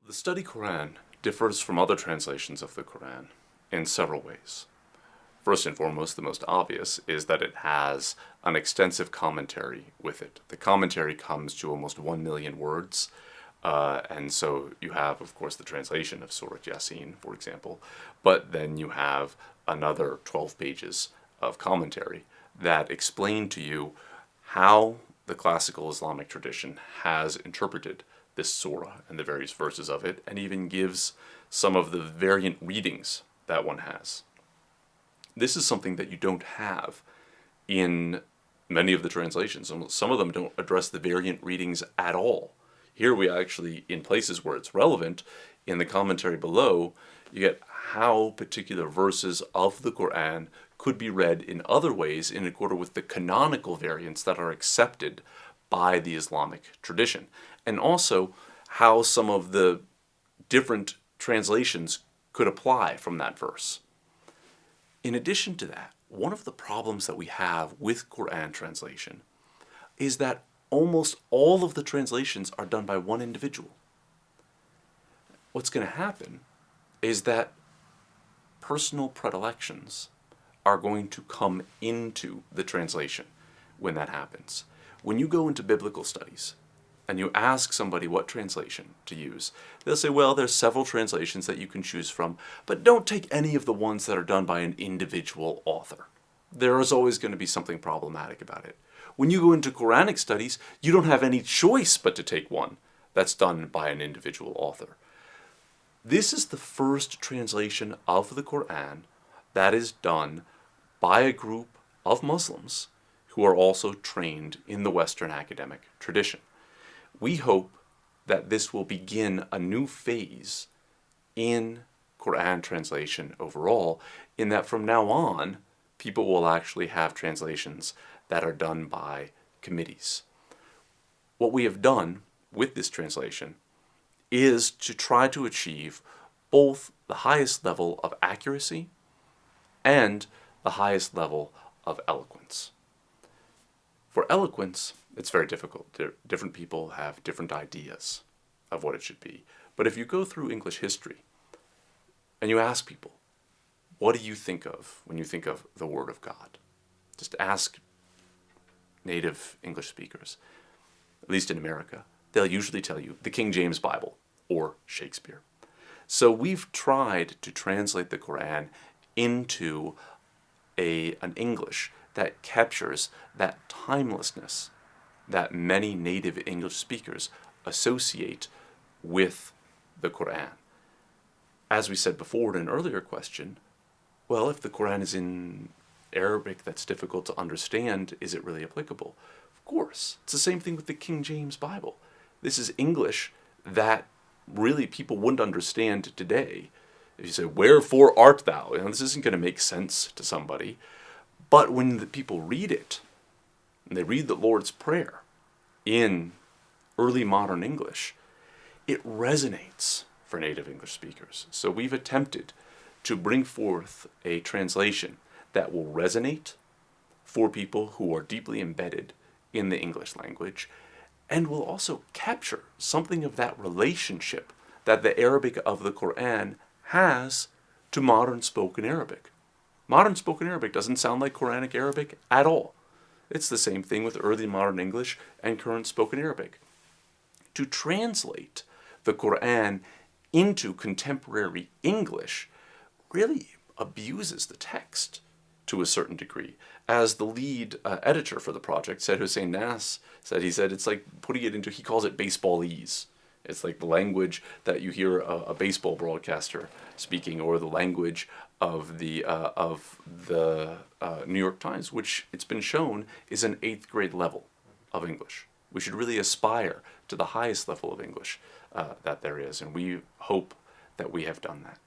The Study Qur'an differs from other translations of the Qur'an in several ways. First and foremost, the most obvious is that it has an extensive commentary with it. The commentary comes to almost 1 million words, and so you have, of course, the translation of Surah Yasin, for example, but then you have another 12 pages of commentary that explain to you how the classical Islamic tradition has interpreted this surah and the various verses of it, and even gives some of the variant readings that one has. This is something that you don't have in many of the translations. Some of them don't address the variant readings at all. Here we actually, in places where it's relevant, in the commentary below, you get how particular verses of the Qur'an could be read in other ways in accord with the canonical variants that are accepted by the Islamic tradition. And also how some of the different translations could apply from that verse. In addition to that, one of the problems that we have with Qur'an translation is that almost all of the translations are done by one individual. What's going to happen is that personal predilections are going to come into the translation when that happens. When you go into biblical studies and you ask somebody what translation to use, they'll say, well, there's several translations that you can choose from, but don't take any of the ones that are done by an individual author. There is always going to be something problematic about it. When you go into Quranic studies, you don't have any choice but to take one that's done by an individual author. This is the first translation of the Qur'an that is done by a group of Muslims who are also trained in the Western academic tradition. We hope that this will begin a new phase in Qur'an translation overall, in that from now on, people will actually have translations that are done by committees. What we have done with this translation is to try to achieve both the highest level of accuracy and the highest level of eloquence. For eloquence, it's very difficult. Different people have different ideas of what it should be. But if you go through English history and you ask people, what do you think of when you think of the Word of God? Just ask native English speakers, at least in America. They'll usually tell you the King James Bible or Shakespeare. So we've tried to translate the Qur'an into an English that captures that timelessness that many native English speakers associate with the Qur'an. As we said before in an earlier question, well, if the Qur'an is in Arabic that's difficult to understand, is it really applicable? Of course. It's the same thing with the King James Bible. This is English that really people wouldn't understand today. If you say, wherefore art thou? This isn't going to make sense to somebody. But when the people read it, and they read the Lord's Prayer in early modern English, it resonates for native English speakers. So we've attempted to bring forth a translation that will resonate for people who are deeply embedded in the English language, and will also capture something of that relationship that the Arabic of the Qur'an has to modern spoken Arabic. Modern spoken Arabic doesn't sound like Quranic Arabic at all. It's the same thing with early modern English and current spoken Arabic. To translate the Qur'an into contemporary English really abuses the text to a certain degree. As the lead editor for the project said, Hussein Nass said, it's like putting it into, he calls it baseballese. It's like the language that you hear a baseball broadcaster speaking, or the language of the New York Times, which it's been shown is an 8th grade level of English. We should really aspire to the highest level of English that there is, and we hope that we have done that.